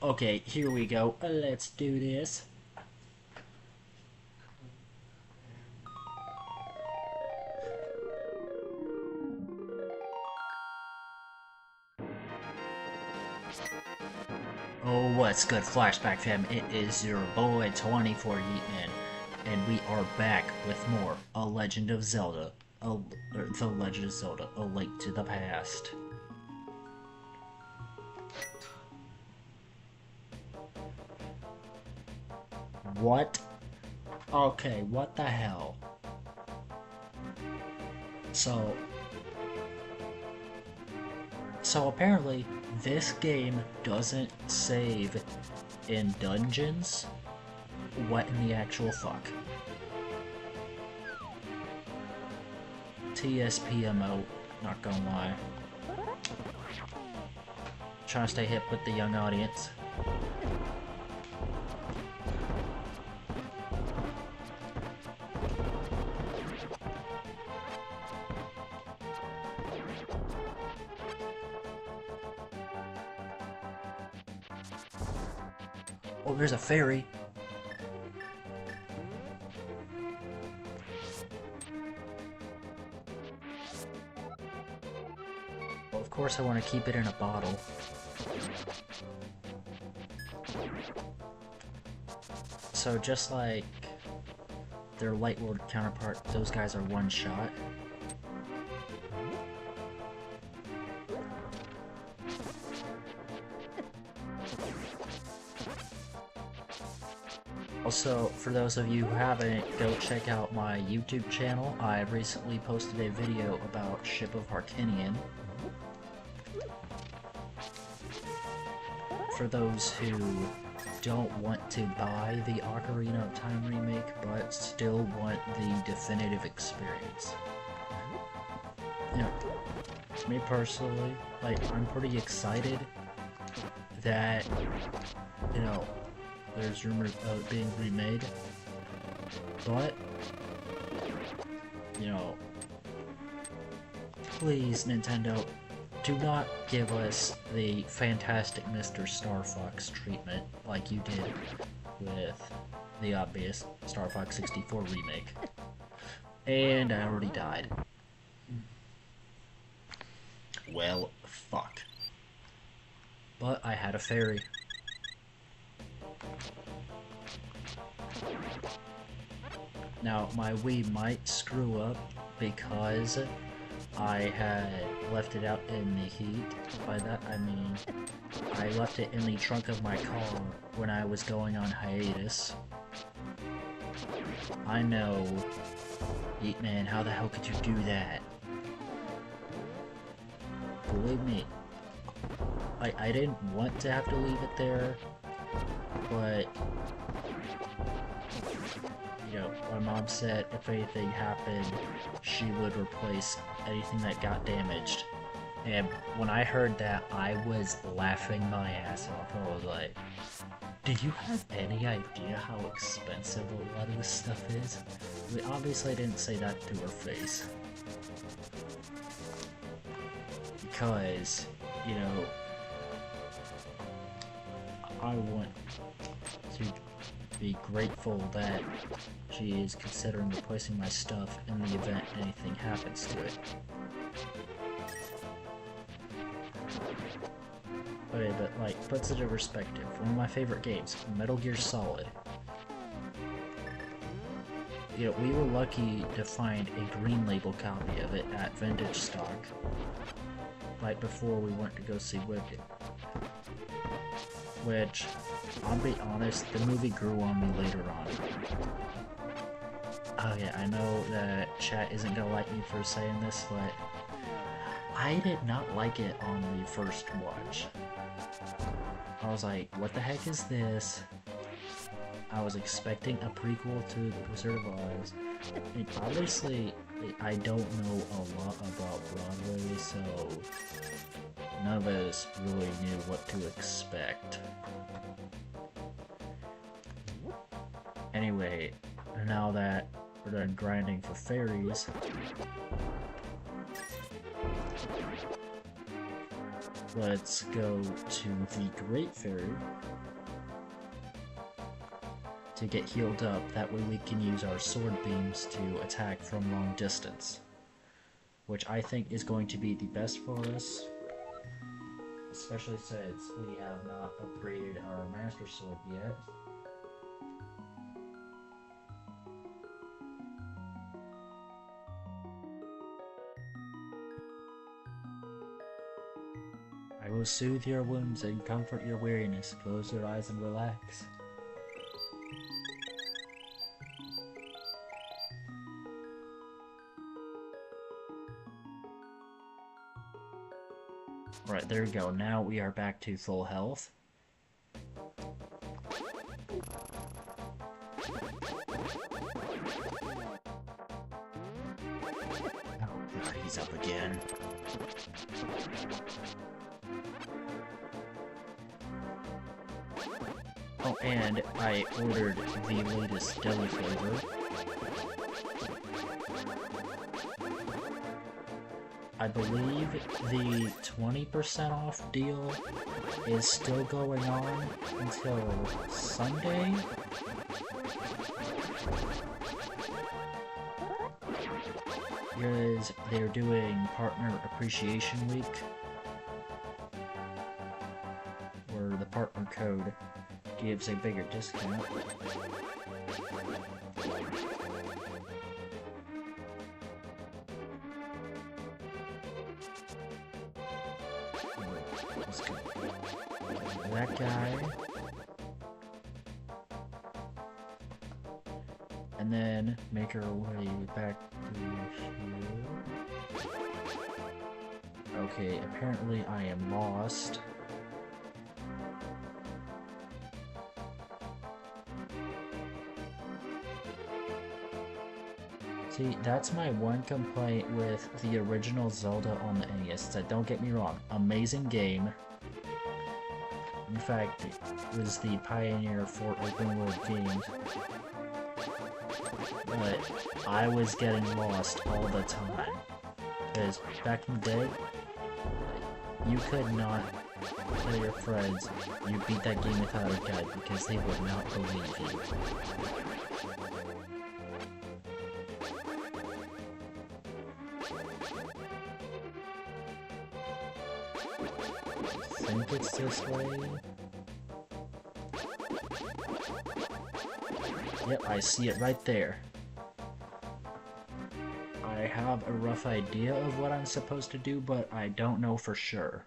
Okay, here we go. Let's do this. Oh, what's good, Flashback fam? It is your boy 24 Yeetman, and we are back with more A Legend of Zelda. The Legend of Zelda, A Link to the Past. What? Okay, what the hell? So, so apparently, this game doesn't save in dungeons. What in the actual fuck? TSPMO, not gonna lie. Trying to stay hip with the young audience. Oh, there's a fairy. Well, of course I want to keep it in a bottle. So just like their Light World counterpart, those guys are one shot. Also, for those of you who haven't, go check out my YouTube channel. I recently posted a video about Ship of Harkinian. For those who don't want to buy the Ocarina of Time remake, but still want the definitive experience. You know, me personally, like, I'm pretty excited that, you know, there's rumors of it being remade, but, you know, please, Nintendo, do not give us the fantastic Mr. Star Fox treatment like you did with the obvious Star Fox 64 remake. And I already died. Well, fuck. But I had a fairy. Now, my Wii might screw up because I had left it out in the heat. By that I mean, I left it in the trunk of my car when I was going on hiatus. I know. Yeet man, how the hell could you do that? Believe me, I didn't want to have to leave it there, but you know, my mom said if anything happened, she would replace anything that got damaged. And when I heard that, I was laughing my ass off. I was like, do you have any idea how expensive a lot of this stuff is? We obviously didn't say that to her face. Because, you know, I want to be grateful that she is considering replacing my stuff in the event anything happens to it. Okay, but like, puts it in perspective. One of my favorite games, Metal Gear Solid. You know, we were lucky to find a green label copy of it at vintage stock, right before we went to go see Wicked. Which, I'll be honest, the movie grew on me later on. Oh yeah, I know that chat isn't gonna like me for saying this, but I did not like it on the first watch. I was like, what the heck is this? I was expecting a prequel to The Wizard of Oz. And obviously, I don't know a lot about Broadway, so none of us really knew what to expect. Anyway, now that we're done grinding for fairies, let's go to the Great Fairy to get healed up. That way we can use our sword beams to attack from long distance, which I think is going to be the best for us, especially since we have not upgraded our Master Sword yet. I will soothe your wounds and comfort your weariness. Close your eyes and relax. Right, there we go. Now we are back to full health. Oh god, he's up again. Oh, and I ordered the latest deli flavor. I believe the 20% off deal is still going on until Sunday. Because they're doing Partner Appreciation Week, where the partner code gives a bigger discount. Let's go. That guy. And then make our way back to here. Okay, apparently I am lost. See, that's my one complaint with the original Zelda on the NES. That, don't get me wrong, amazing game. In fact, it was the pioneer for open world games. But I was getting lost all the time. Because back in the day, you could not tell your friends you beat that game without a guide because they would not believe you. I think it's this way. Yep, I see it right there. I have a rough idea of what I'm supposed to do, but I don't know for sure.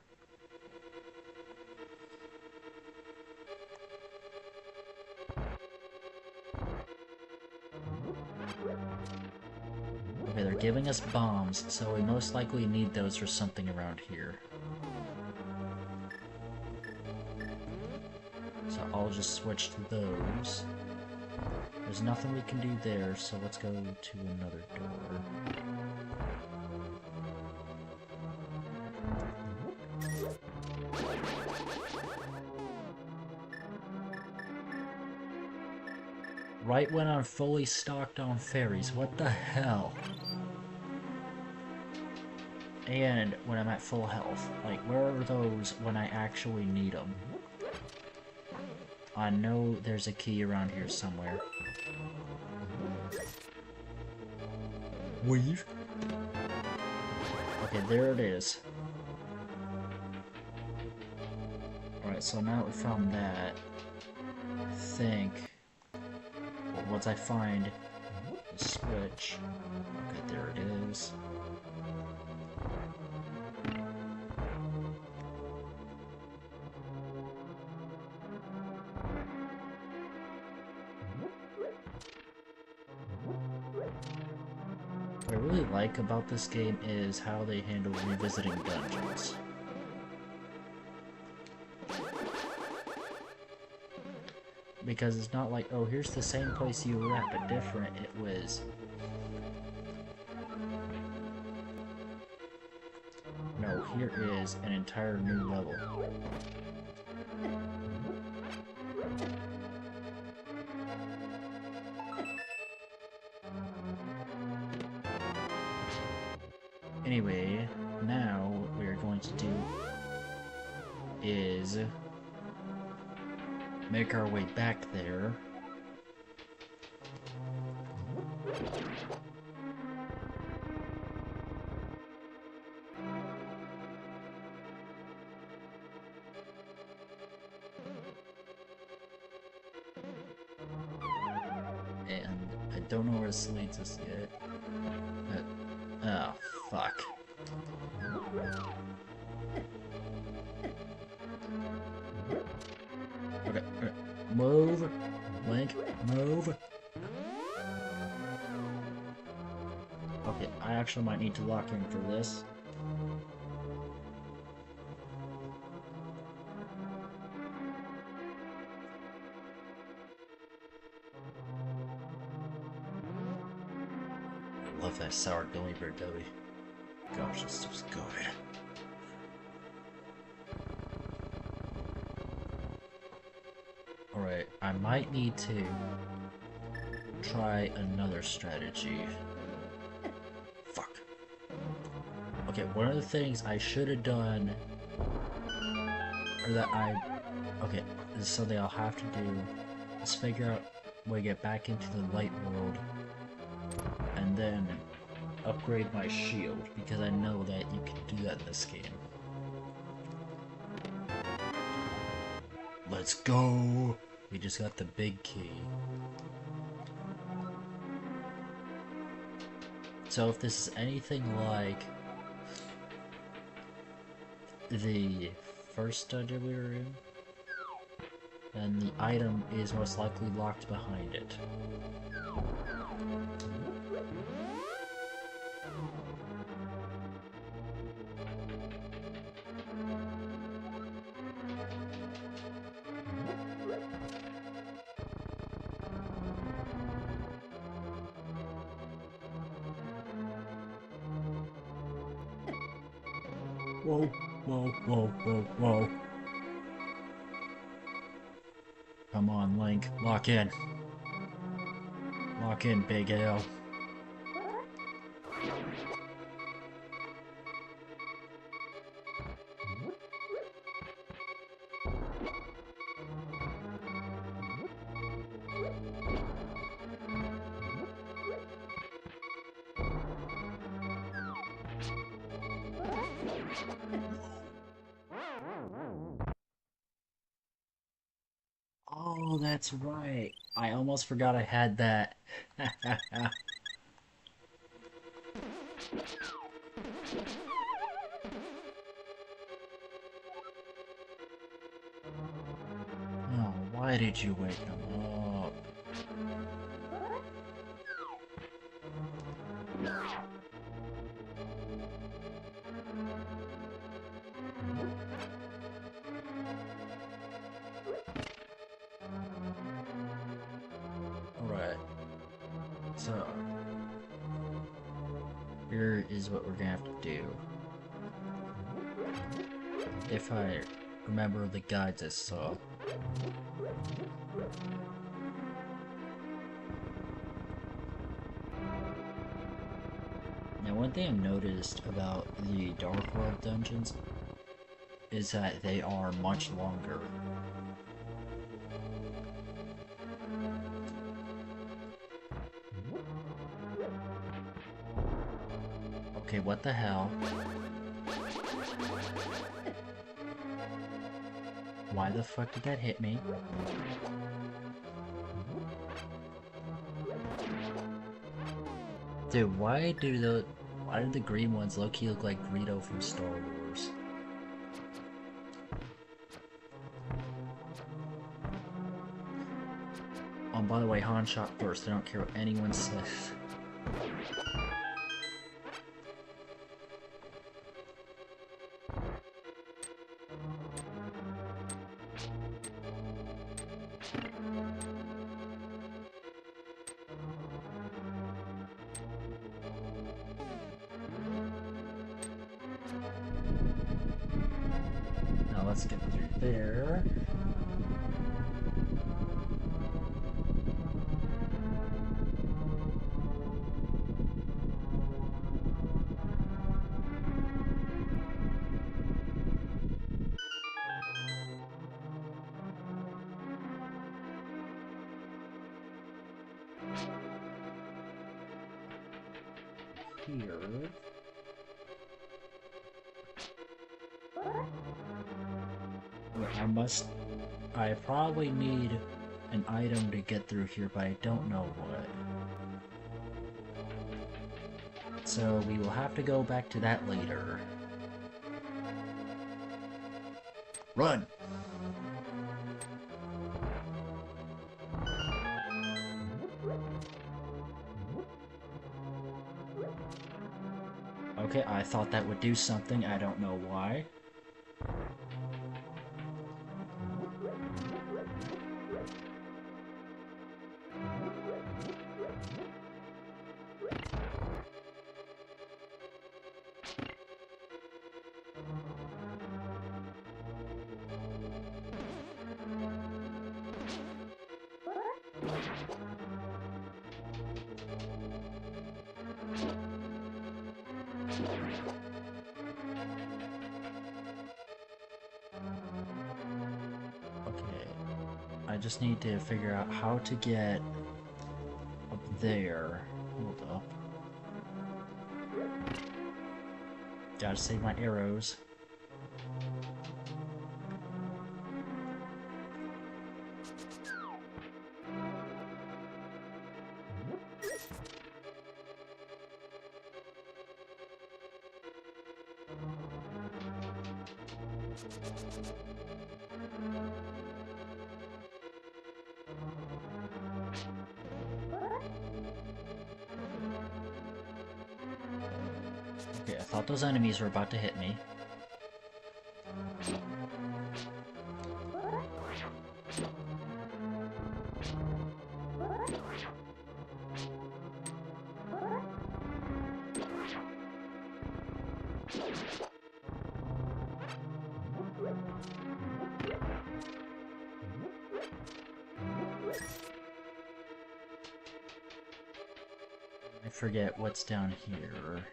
Okay, they're giving us bombs, so we most likely need those for something around here. So I'll just switch to those. There's nothing we can do there, so let's go to another door. Right when I'm fully stocked on fairies, what the hell? And when I'm at full health, like where are those when I actually need them? I know there's a key around here somewhere. Weave? Okay, there it is. Alright, so now we found that. I think once I find the switch. Okay, there it is. What I really like about this game is how they handle revisiting dungeons. Because it's not like, oh, here's the same place you were at, but different. It was... No, here is an entire new level. Anyway, now what we're going to do is make our way back there. And I don't know where this leads us yet. But, oh, fuck. Okay, okay. Move! Link, move! Okay, I actually might need to lock in for this. I love that sour gummy bear doughy. Gosh, this stuff's good. Alright, I might need to try another strategy. Fuck. Okay, one of the things I should have done, or that okay, this is something I'll have to do, is figure out a way to get back into the light world, and then upgrade my shield, because I know that you can do that in this game. Let's go! We just got the big key. So if this is anything like the first dungeon we were in, then the item is most likely locked behind it. Whoa, whoa, whoa, whoa, whoa. Come on, Link. Lock in. Lock in, Big L. Oh, that's right. I almost forgot I had that. Oh, why did you wake them up? Alright. So, here is what we're gonna have to do. If I remember the guides I saw. Now, one thing I've noticed about the Dark World dungeons is that they are much longer. Okay, what the hell? Why the fuck did that hit me? Dude, why do the green ones low-key look like Greedo from Star Wars? Oh, by the way, Han shot first. I don't care what anyone says. Now let's get through there. Here. I probably need an item to get through here, but I don't know what. So we will have to go back to that later. Run! Okay, I thought that would do something, I don't know why. Okay, I just need to figure out how to get up there. Hold up. Gotta save my arrows. Okay, I thought those enemies were about to hit me. I forget what's down here.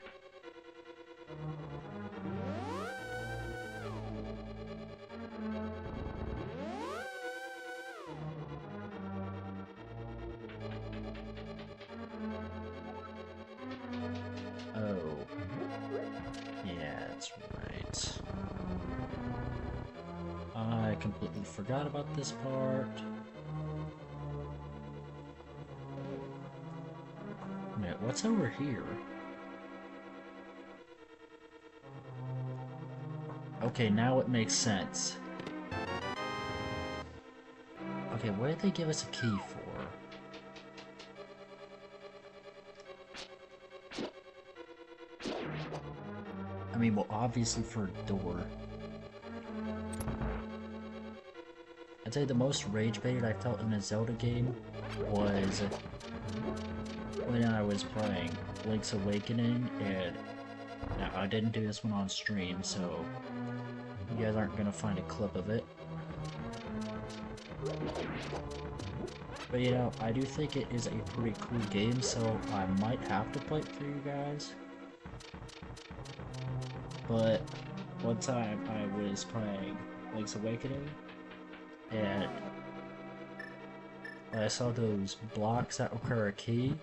Oh. Yeah, that's right. I completely forgot about this part. Wait, what's over here? Okay, now it makes sense. Okay, what did they give us a key for? I mean, well, obviously for a door. I'd say the most rage-baited I felt in a Zelda game was when I was playing Link's Awakening, and now I didn't do this one on stream, so you guys aren't gonna find a clip of it. But you know, I do think it is a pretty cool game, so I might have to play it for you guys. But one time I was playing Link's Awakening, and when I saw those blocks that require a key,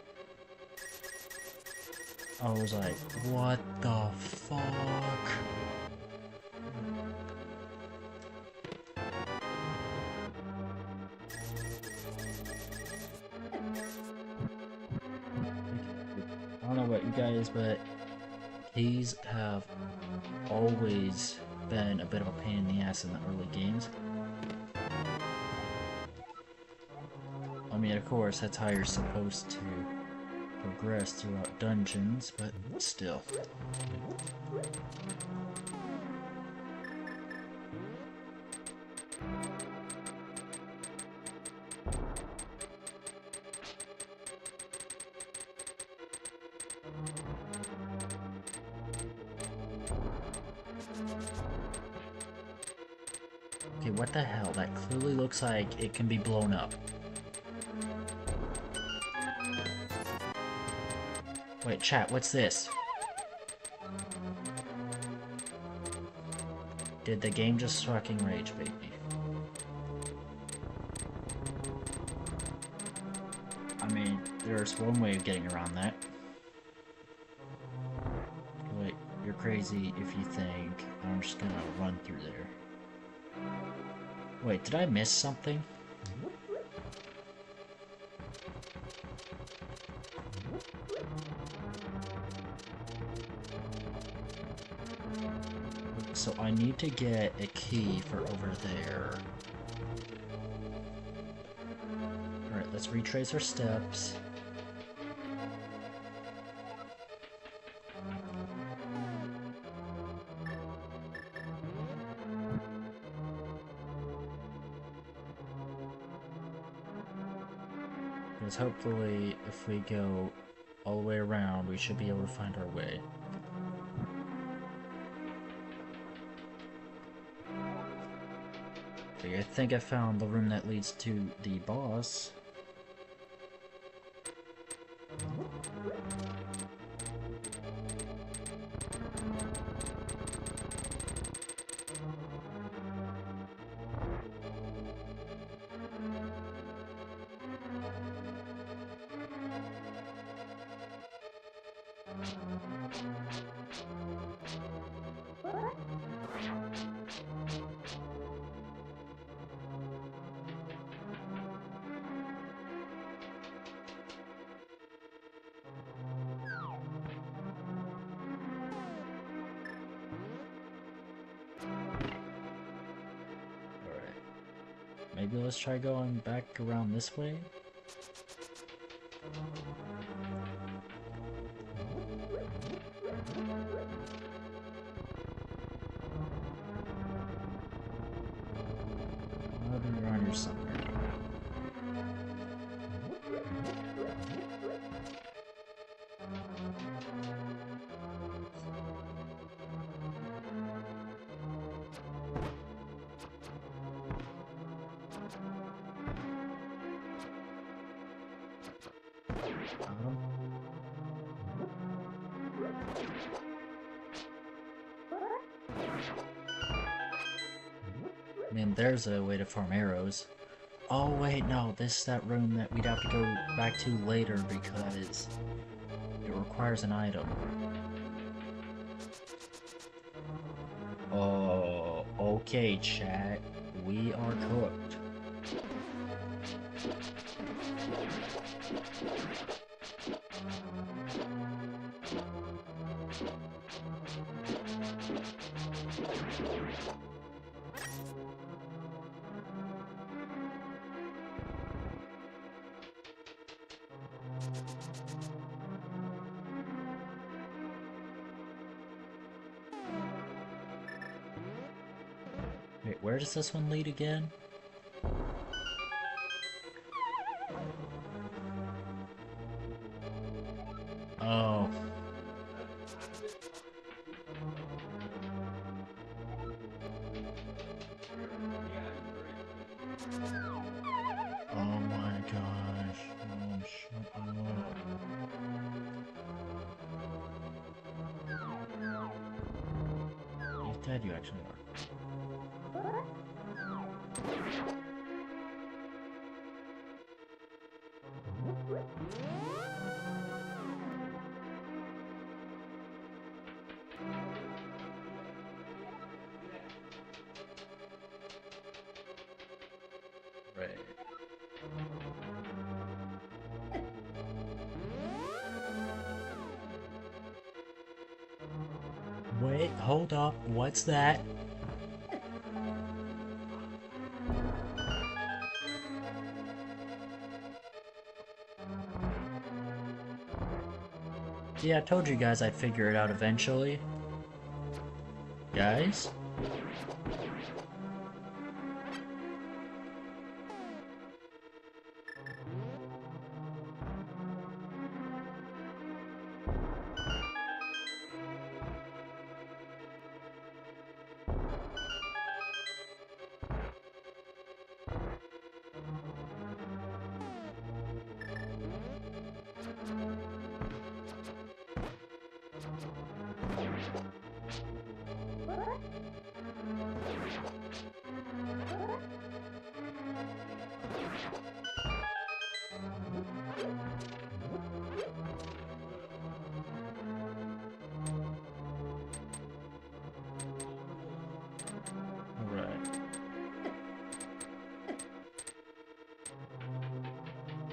I was like, what the fuck? I don't know about you guys, but keys have always been a bit of a pain in the ass in the early games. I mean, of course, that's how you're supposed to progress throughout dungeons, but still. Okay, what the hell? That clearly looks like it can be blown up. Wait, chat, what's this? Did the game just fucking rage bait me? I mean, There's one way of getting around that. Wait, you're crazy if you think I'm just gonna run through there. Wait, did I miss something? So I need to get a key for over there. Alright, let's retrace our steps. Because hopefully, if we go all the way around, we should be able to find our way. Okay, I think I found the room that leads to the boss. Maybe let's try going back around this way? I'll be around here somewhere. I mean, there's a way to farm arrows. Oh wait, no, this is that room that we'd have to go back to later because it requires an item. Oh, okay, chat. We are cooked. Wait, where does this one lead again? Oh. Oh my gosh. Oh, shut up. He's dead, you actually are. Right. Wait, hold up. What's that? Yeah, I told you guys I'd figure it out eventually. Guys?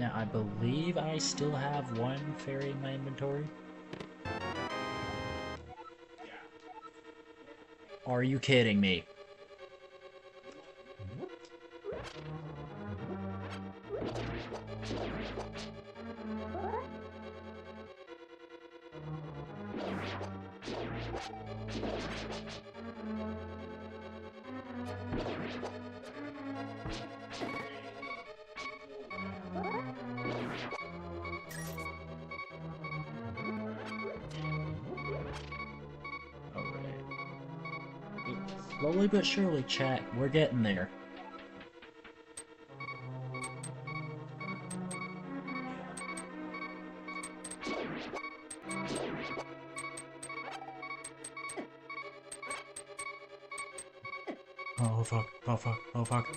Now, I believe I still have one fairy in my inventory. Are you kidding me? Slowly but surely, chat, we're getting there. Oh fuck, oh fuck, oh fuck.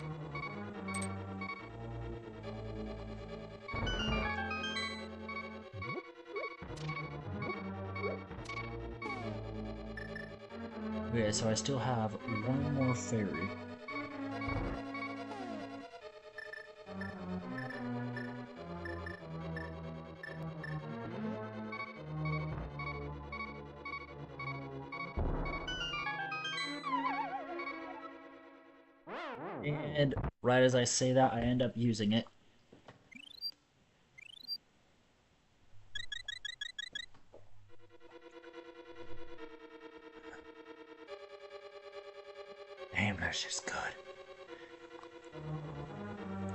Okay, so I still have one more fairy. And right as I say that, I end up using it. Damn, that's just good.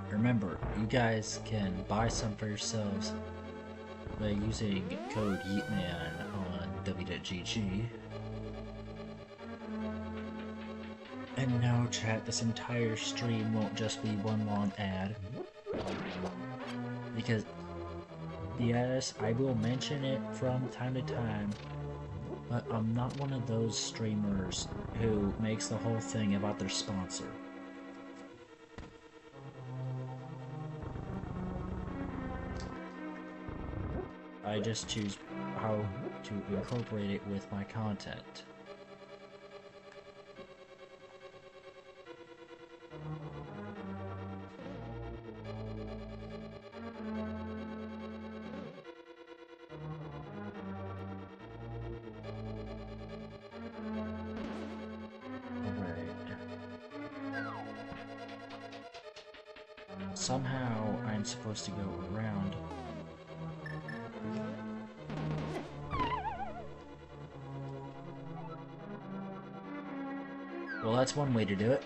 Remember, you guys can buy some for yourselves by using code YEETMAN on w.gg. And no, chat, this entire stream won't just be one long ad. Because, yes, I will mention it from time to time, but I'm not one of those streamers who makes the whole thing about their sponsor. I just choose how to incorporate it with my content. Somehow I'm supposed to go around. Well, that's one way to do it.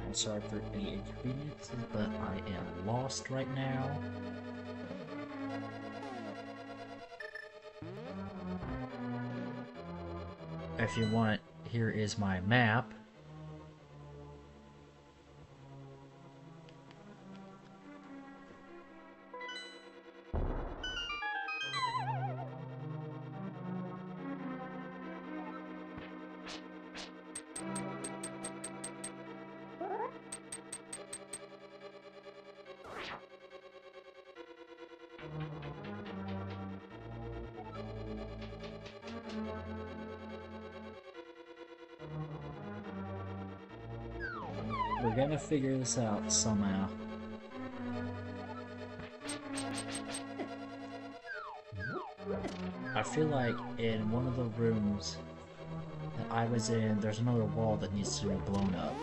I'm sorry for any inconveniences, but I am lost right now. If you want, here is my map. We're gonna figure this out somehow. I feel like in one of the rooms that I was in, there's another wall that needs to be blown up.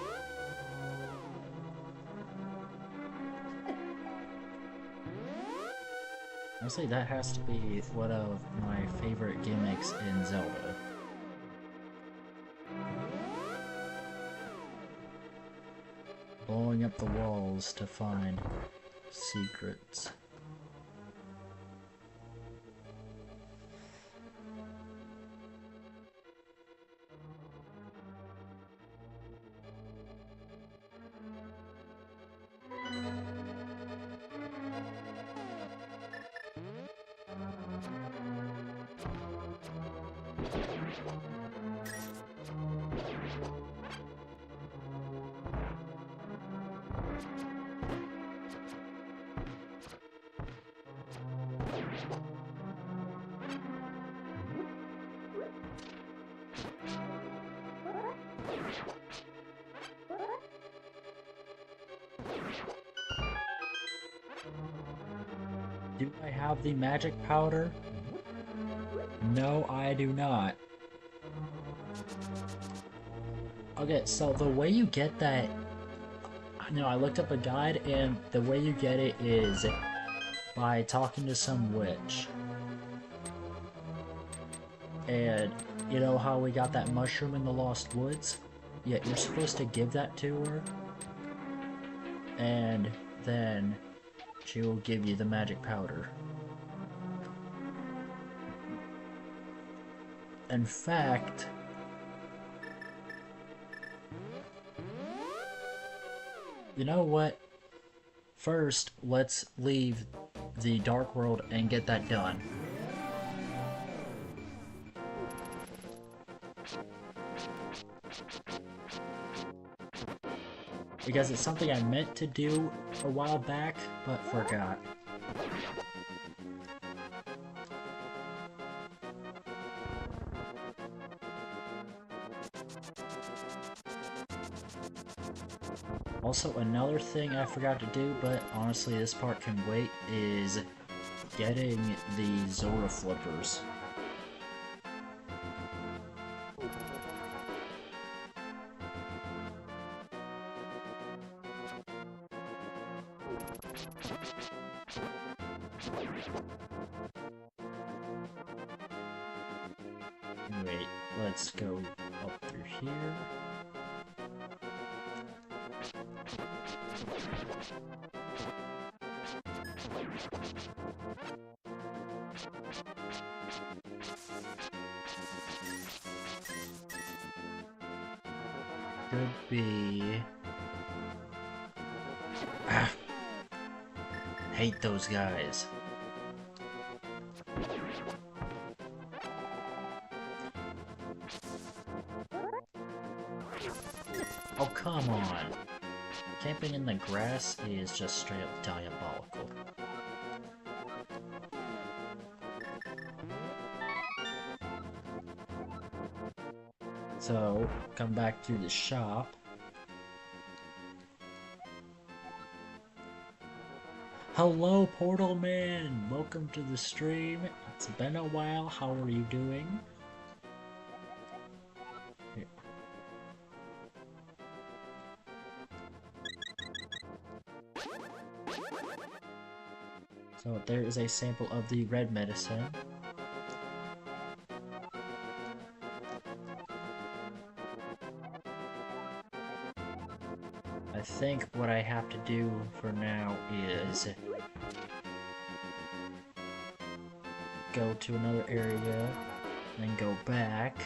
Honestly, that has to be one of my favorite gimmicks in Zelda. Blowing up the walls to find secrets. Do I have the magic powder? No, I do not. Okay, so the way you get that... No, I looked up a guide, and the way you get it is by talking to some witch. And you know how we got that mushroom in the Lost Woods? Yeah, you're supposed to give that to her. And then she will give you the magic powder. In fact... You know what? First, let's leave the Dark World and get that done. Because it's something I meant to do a while back, but forgot. Also, another thing I forgot to do, but honestly this part can wait, is getting the Zora flippers. Wait, let's go up through here. Could be... Ah. Hate those guys. Oh, come on. Camping in the grass is just straight up diabolical. So, come back to the shop. Hello, Portal Man! Welcome to the stream. It's been a while. How are you doing? Here. So there is a sample of the red medicine. I think what I have to do for now is go to another area, then go back.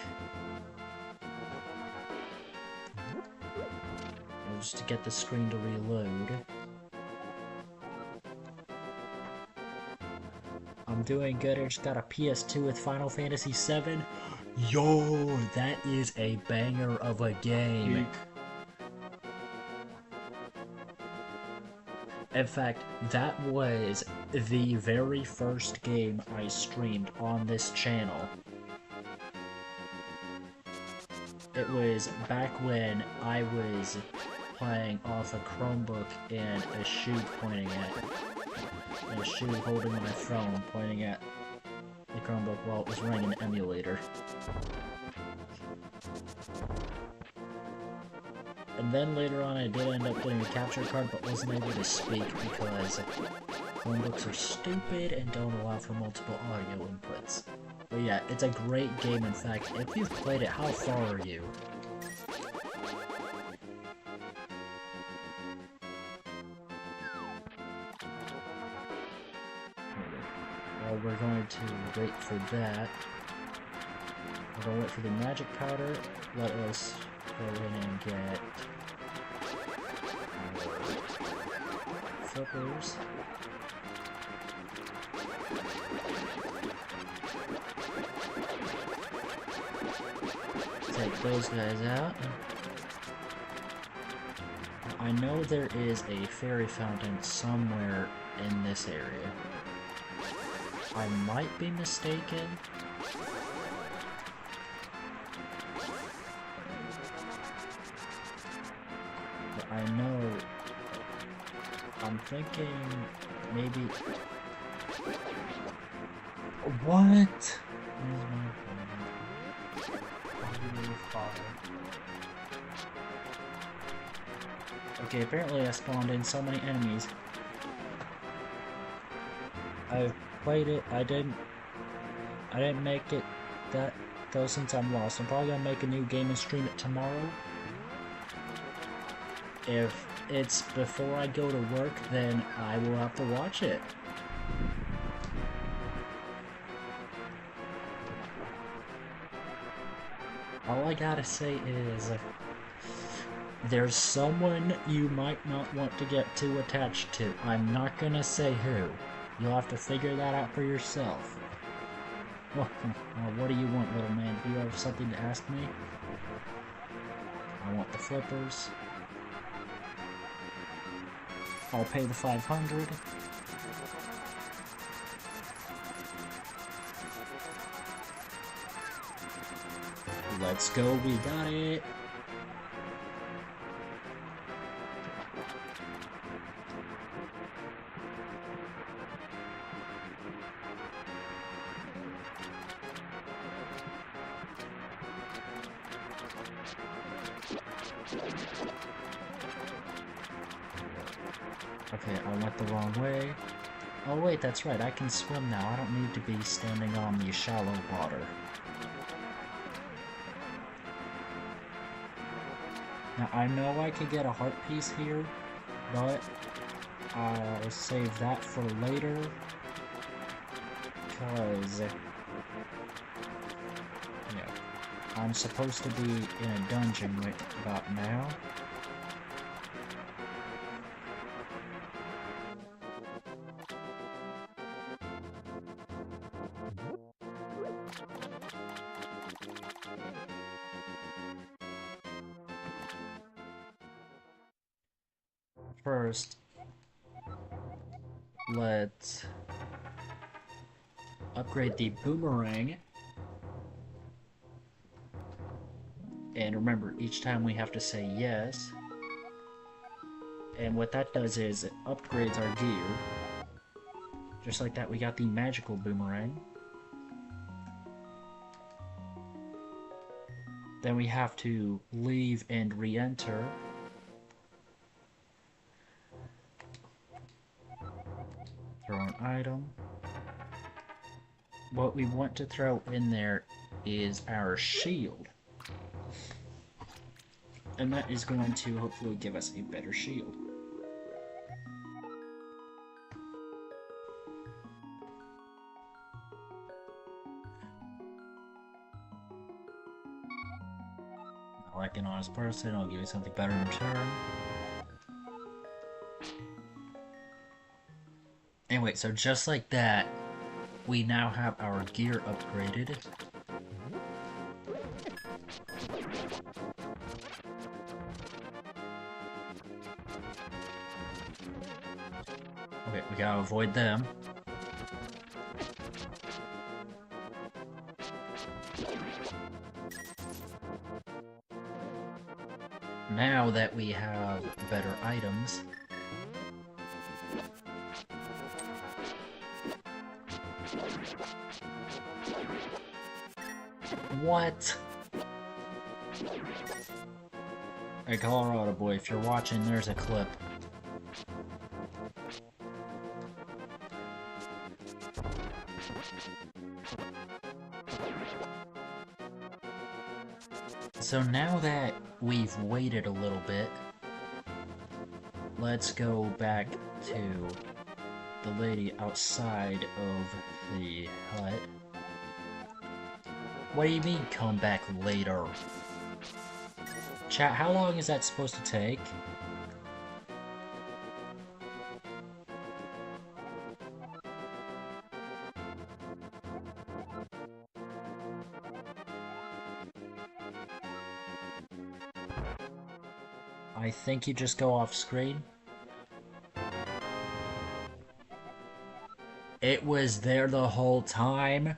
Just to get the screen to reload. I'm doing good. I just got a PS2 with Final Fantasy VII. Yo, that is a banger of a game. In fact, that was the very first game I streamed on this channel. It was back when I was playing off a Chromebook and a shoe pointing at, and a shoe holding my phone pointing at the Chromebook while it was running an emulator. And then later on I did end up getting a capture card but wasn't able to speak because Chromebooks are stupid and don't allow for multiple audio inputs. But yeah, it's a great game. In fact, if you've played it, how far are you? Well, we're going to wait for that. We're going to wait for the magic powder. Let us go in and get flippers. Take those guys out. I know there is a fairy fountain somewhere in this area. I might be mistaken. But I know... I'm thinking maybe... What? Okay, apparently I spawned in so many enemies. I've played it, I didn't make it that though since I'm lost. I'm probably gonna make a new game and stream it tomorrow. If it's before I go to work, then I will have to watch it. All I gotta say is, there's someone you might not want to get too attached to. I'm not gonna say who. You'll have to figure that out for yourself. Well, what do you want, little man? Do you have something to ask me? I want the flippers. I'll pay the 500. Let's go, we got it. Okay, I went the wrong way. Oh wait, that's right, I can swim now. I don't need to be standing on the shallow water. Now, I know I could get a heart piece here, but I'll save that for later. Because, yeah, I'm supposed to be in a dungeon right about now. First, let's upgrade the boomerang. And remember, each time we have to say yes. And what that does is it upgrades our gear. Just like that, we got the magical boomerang. Then we have to leave and re-enter. Throw an item. What we want to throw in there is our shield. And that is going to hopefully give us a better shield. Like an honest person, I'll give you something better in return. Anyway, so just like that, we now have our gear upgraded. Okay, we gotta avoid them. Now that we have better items, what? Hey, Colorado boy, if you're watching, there's a clip. So now that we've waited a little bit, let's go back to the lady outside of the hut. What do you mean, come back later? Chat, how long is that supposed to take? I think you just go off screen. It was there the whole time.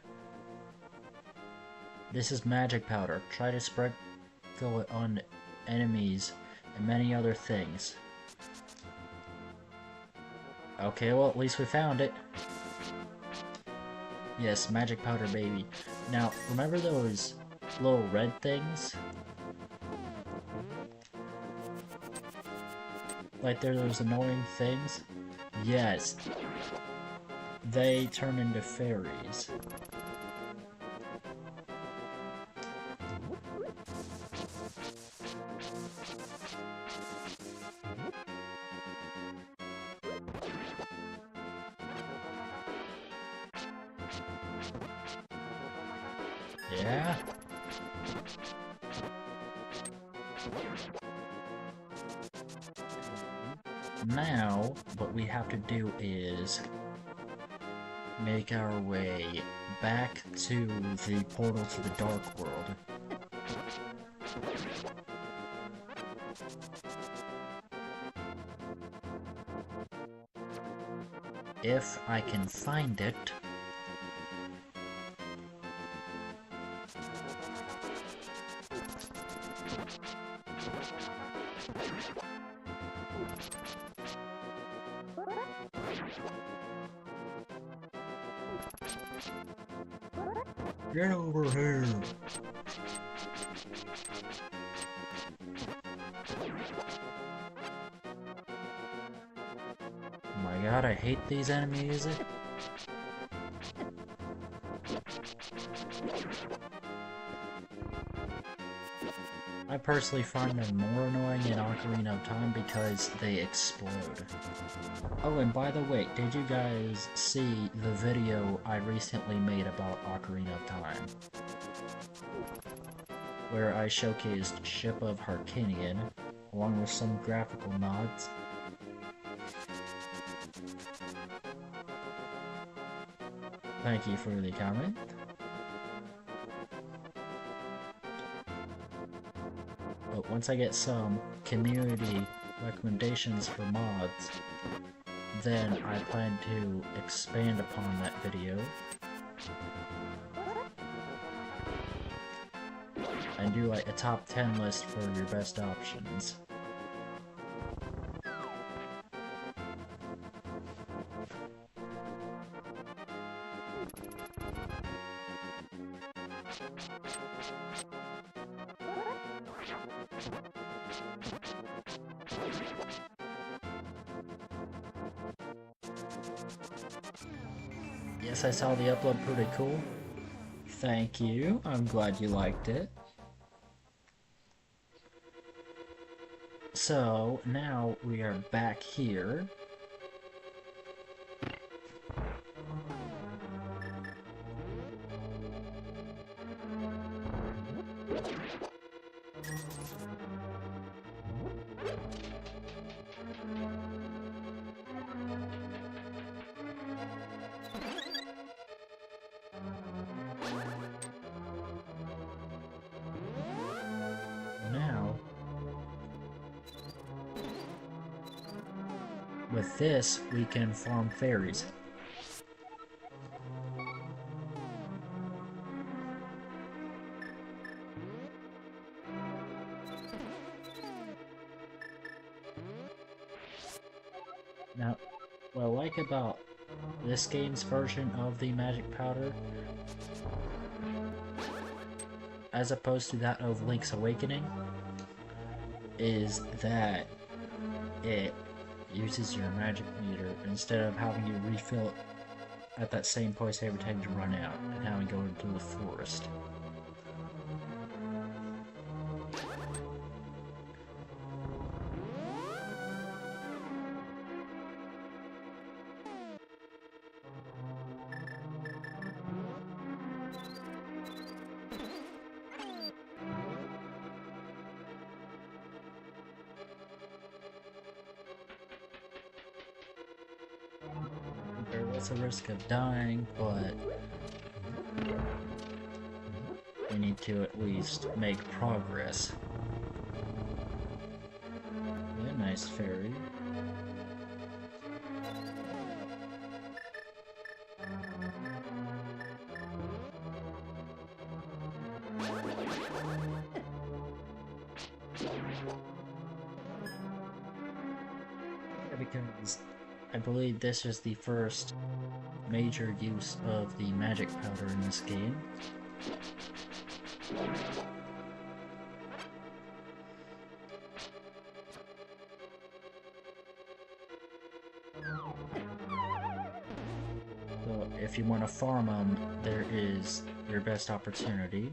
This is magic powder. Try to sprinkle it on enemies and many other things. Okay, well, at least we found it. Yes, magic powder baby. Now, remember those little red things? Like they're those annoying things? Yes. They turn into fairies. Yeah? Now, what we have to do is make our way back to the portal to the Dark World. If I can find it. Get over here! Oh my god, I hate these enemies. I personally find them more annoying in Ocarina of Time because they explode. Oh, and by the way, did you guys see the video I recently made about Ocarina of Time? Where I showcased Ship of Harkinian, along with some graphical nods. Thank you for the comment. But once I get some community recommendations for mods, then I plan to expand upon that video and do like a top 10 list for your best options. Yes, I saw the upload, pretty cool. Thank you, I'm glad you liked it. So, now we are back here. With this, we can farm fairies. Now, what I like about this game's version of the magic powder, as opposed to that of Link's Awakening, is that it uses your magic meter instead of having you refill it at that same place every time you run out and having to go into the forest. There was a risk of dying, but we need to at least make progress. Yeah, nice fairy. Because I believe this is the first major use of the magic powder in this game. So if you want to farm them, there is your best opportunity.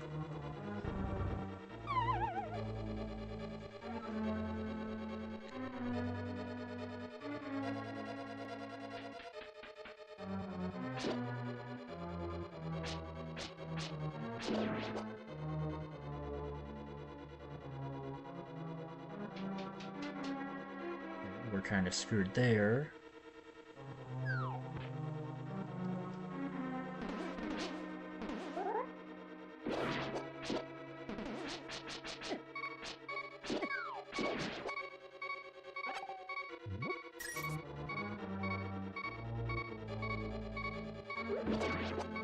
We're kind of screwed there.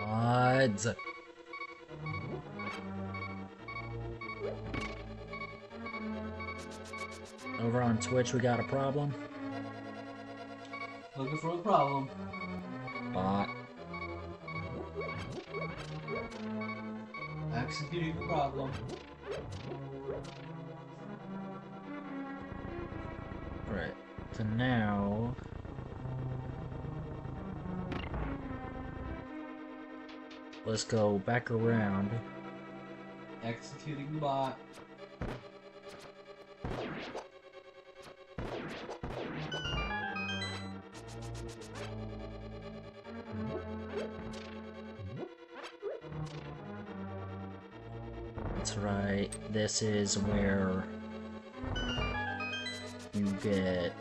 Odds. Over on Twitch, we got a problem. Looking for a problem. Bot. Executing the problem. Right. So now... let's go back around. Executing the bot. That's right. This is where you get...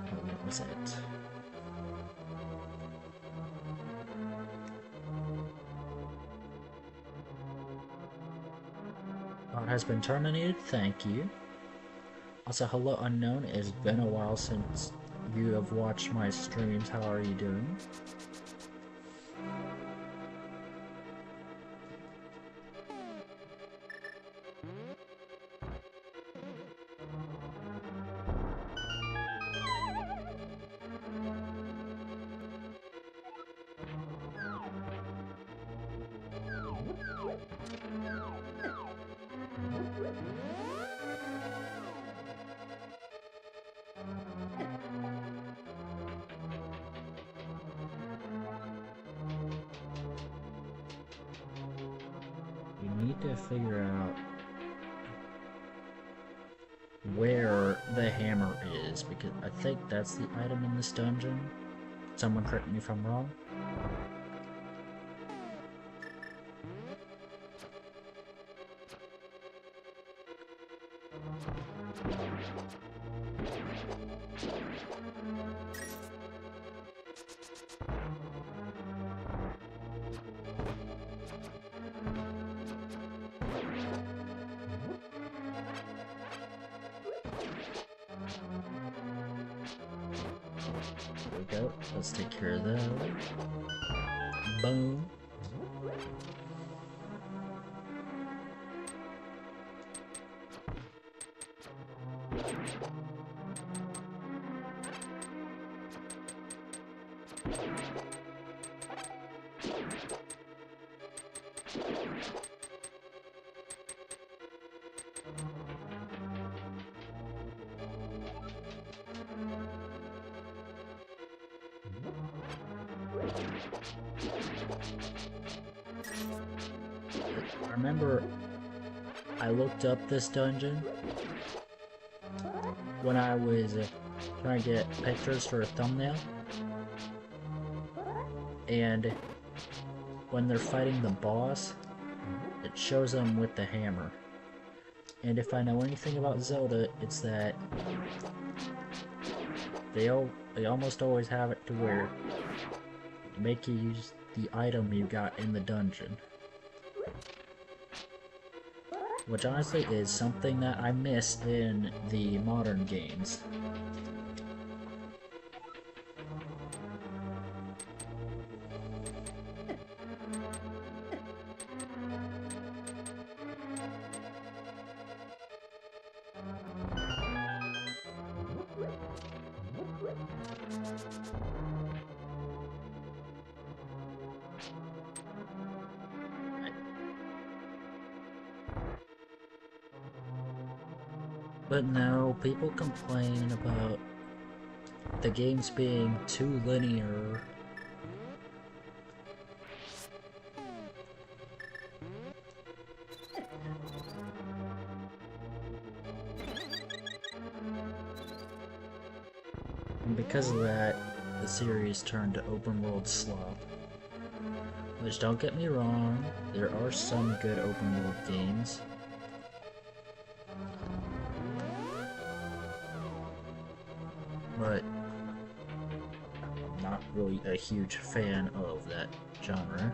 what was it? Bot has been terminated, thank you. Also, hello unknown, it's been a while since you have watched my streams, how are you doing? We need to figure out where the hammer is, because I think that's the item in this dungeon. Someone correct me if I'm wrong. There we go. Let's take care of that. Boom. I remember I looked up this dungeon when I was trying to get pictures for a thumbnail, and when they're fighting the boss, it shows them with the hammer. And if I know anything about Zelda, it's that they almost always have it to where make you use the item you got in the dungeon. Which honestly is something that I miss in the modern games. But no, people complain about the games being too linear. And because of that, the series turned to open world slop. Which, don't get me wrong, there are some good open world games. But not really a huge fan of that genre.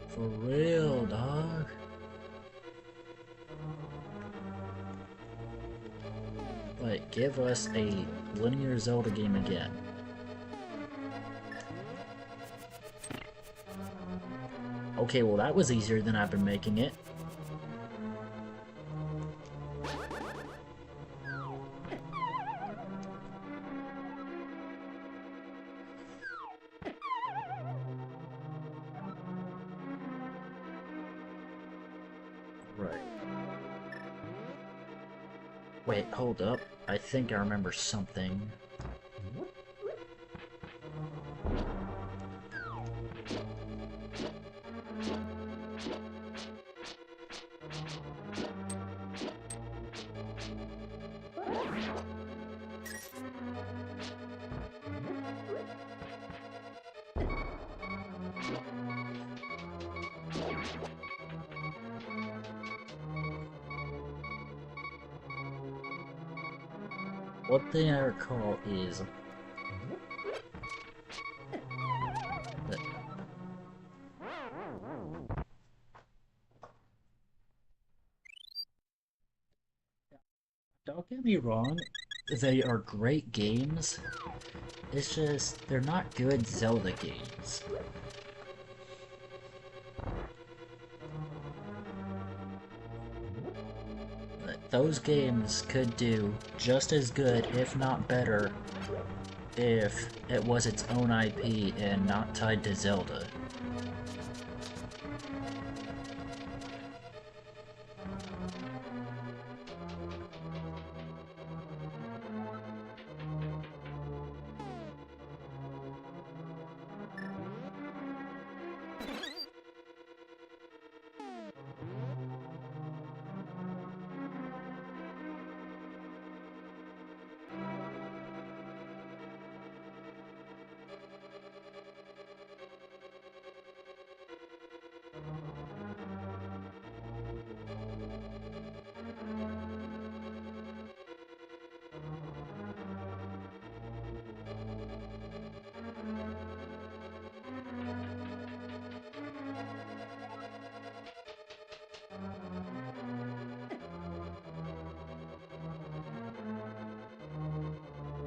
For real, dog. Like, give us a linear Zelda game again. Okay, well that was easier than I've been making it. Right. Wait, hold up. I think I remember something. One thing I recall is that don't get me wrong, they are great games. It's just they're not good Zelda games. But those games could do just as good, if not better, if it was its own IP and not tied to Zelda.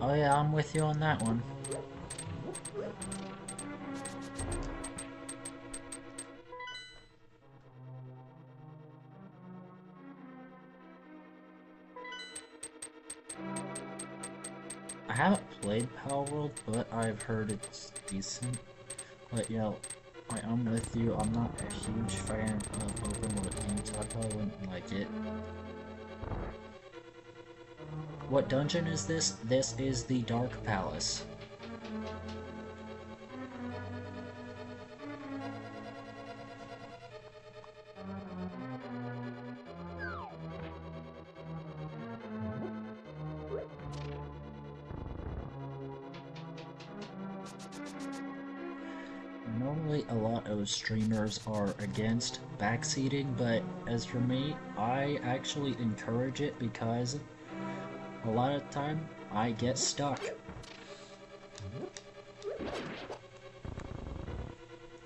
Oh yeah, I'm with you on that one. I haven't played Palworld, but I've heard it's decent. But yeah, I'm with you. I'm not a huge fan of open world games, so I probably wouldn't like it. What dungeon is this? This is the Dark Palace. Normally a lot of streamers are against backseating, but as for me, I actually encourage it because a lot of the time I get stuck.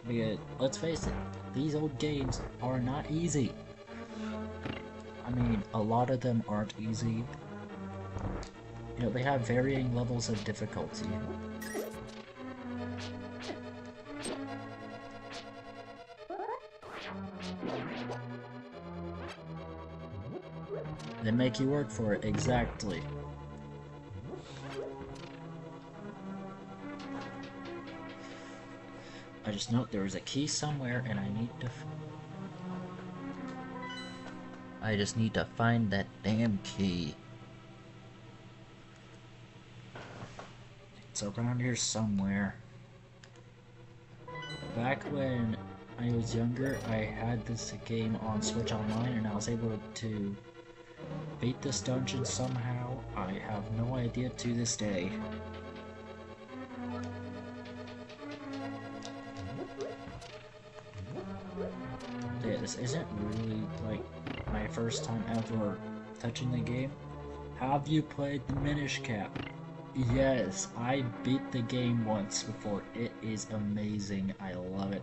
Because, let's face it, these old games are not easy. I mean, a lot of them aren't easy. You know, they have varying levels of difficulty. They make you work for it, exactly. I just know there is a key somewhere and I need to... I just need to find that damn key. It's around here somewhere. Back when I was younger, I had this game on Switch Online and I was able to beat this dungeon somehow. I have no idea to this day. Yeah, this isn't really like my first time ever touching the game. Have you played the Minish Cap? Yes, I beat the game once before. It is amazing. I love it.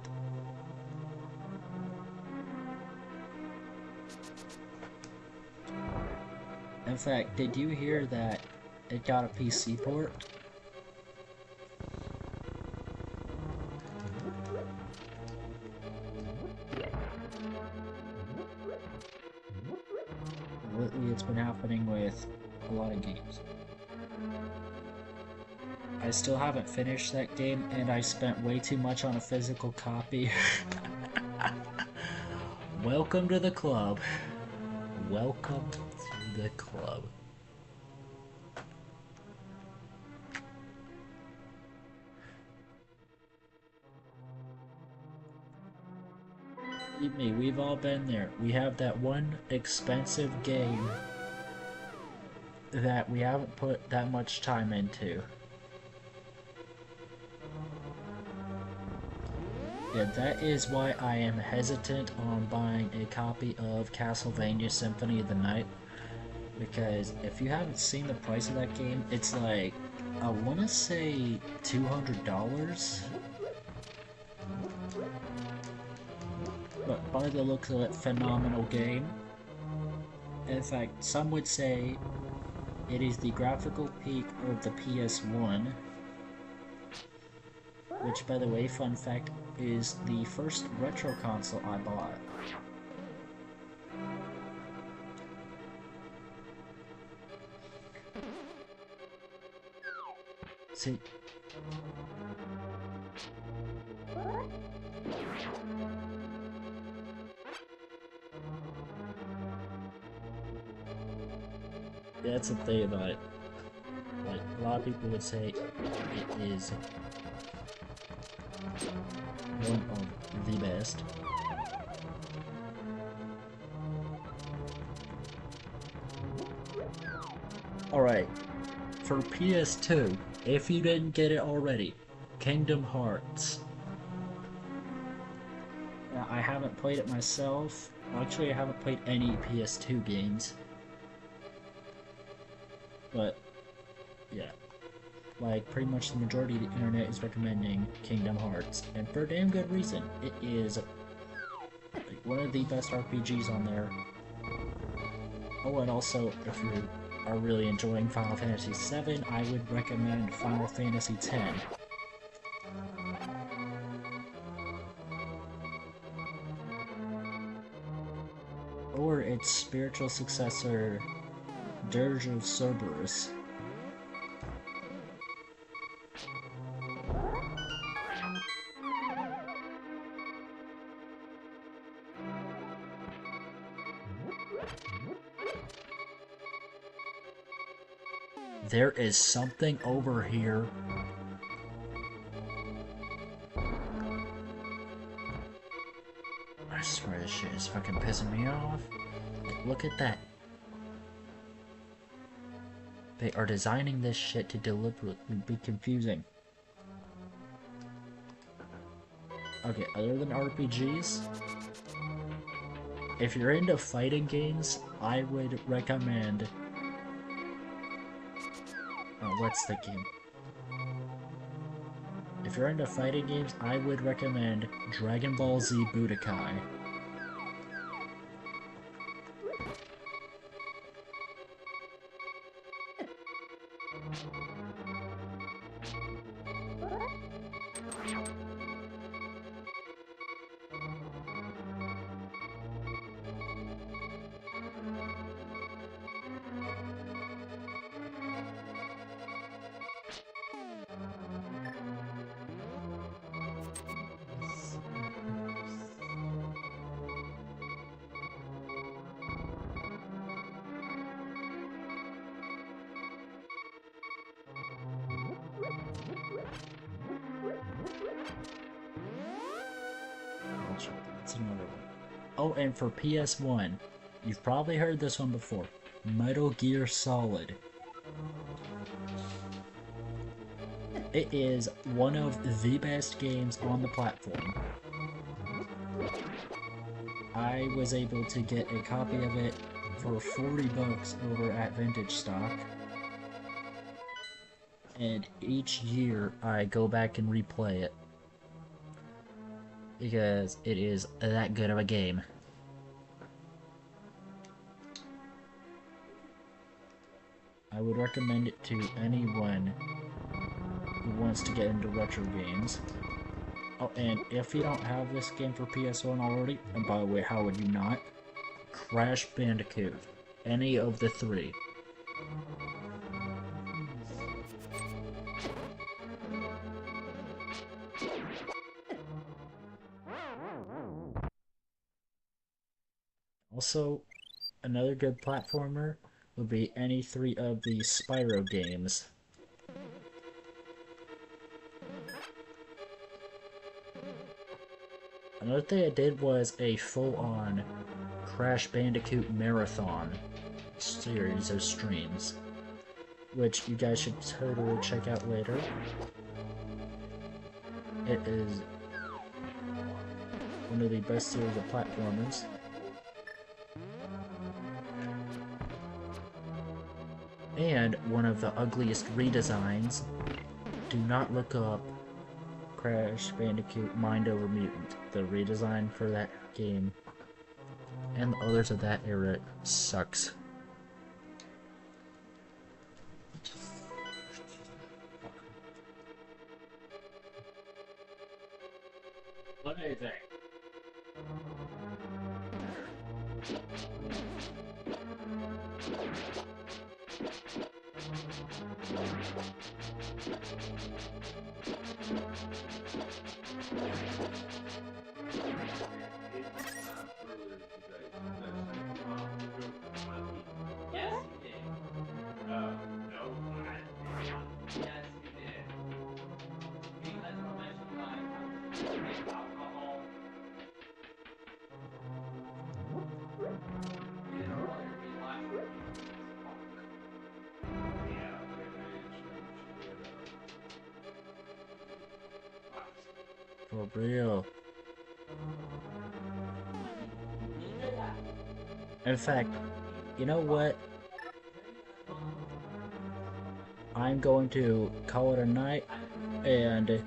In fact, did you hear that it got a PC port? Lately, it's been happening with a lot of games. I still haven't finished that game, and I spent way too much on a physical copy. Welcome to the club. Welcome to the club. Believe me, we've all been there. We have that one expensive game that we haven't put that much time into. Yeah, that is why I am hesitant on buying a copy of Castlevania Symphony of the Night. Because if you haven't seen the price of that game, it's like, I want to say $200. But by the looks of it, phenomenal game. In fact, some would say it is the graphical peak of the PS1. Which, by the way, fun fact, is the first retro console I bought. See... That's the thing about it. Like, a lot of people would say it is one of the best. Alright, for PS2, if you didn't get it already, Kingdom Hearts. Now, I haven't played it myself. Actually, I haven't played any PS2 games. But, yeah. Like, pretty much the majority of the internet is recommending Kingdom Hearts. And for a damn good reason. It is like, one of the best RPGs on there. Oh, and also, if you are really enjoying Final Fantasy VII, I would recommend Final Fantasy X. Or its spiritual successor, Dirge of Cerberus. There is something over here. I swear this shit is fucking pissing me off. Like, look at that. They are designing this shit to deliberately be confusing. Okay, other than RPGs, if you're into fighting games, I would recommend... what's the game? If you're into fighting games, I would recommend Dragon Ball Z Budokai. That's another one. Oh, and for PS1, you've probably heard this one before. Metal Gear Solid. It is one of the best games on the platform. I was able to get a copy of it for 40 bucks over at Vintage Stock. And each year I go back and replay it. Because it is that good of a game. I would recommend it to anyone who wants to get into retro games. Oh, and if you don't have this game for PS1 already, and by the way, how would you not? Crash Bandicoot. Any of the three. Also, another good platformer would be any three of the Spyro games. Another thing I did was a full-on Crash Bandicoot marathon series of streams, which you guys should totally check out later. It is one of the best series of platformers. And one of the ugliest redesigns. Do not look up Crash Bandicoot Mind Over Mutant. The redesign for that game and the others of that era sucks. What do you think? For real. In fact, you know what? I'm going to call it a night and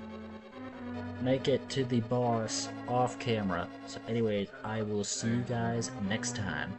make it to the boss off camera. So anyways, I will see you guys next time.